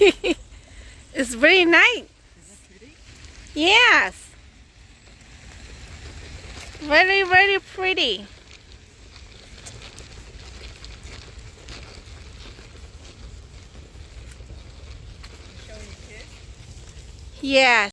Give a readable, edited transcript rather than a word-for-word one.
It's very nice. Is that pretty? Yes. Very, very pretty. You showing your kids? Yes.